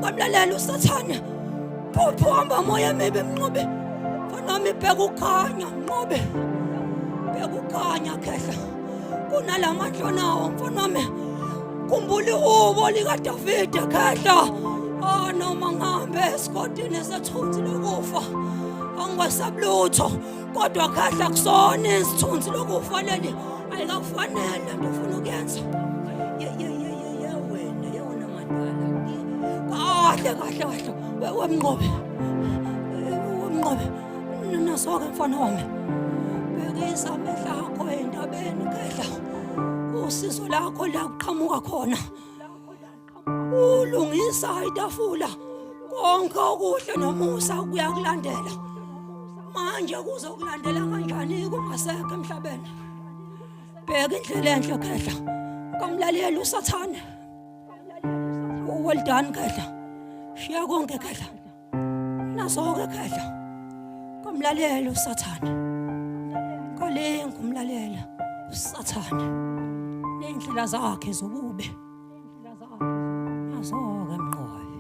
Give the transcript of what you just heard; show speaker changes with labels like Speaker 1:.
Speaker 1: Kamlalela usathane. Phuphuma moya mibi Mnqobi. Fanami bheka ukhanya Mnqobi. Bheka ukhanya khehla. Kunalamandla nawo mfanami. Kumbuli ubo lika David khehla. Noma ngihambe esigodini esethunzi lokufa. Angiwasabulutho kodwa khahla kusona isithunzi lokufa leli ayikakufanele nto ufuna ukuyenza wena yona madala kahle wemnqobe nasoke mfana wami bekisa amehlo akho endabeni khehla usizo lakho la kuqhamuka khona ulungisa itafula konke okuhle nomusa kuyakulandela manje kuzokulandela kanjani kungasekho emhlabeni bheka indlela enhle khehla kamlalela usathane well done khehla shiya konke khehla nasoke khehla kamlalela usathane kalenga umlalela usathane nendlela zakhe zobubi nasoke Mnqobi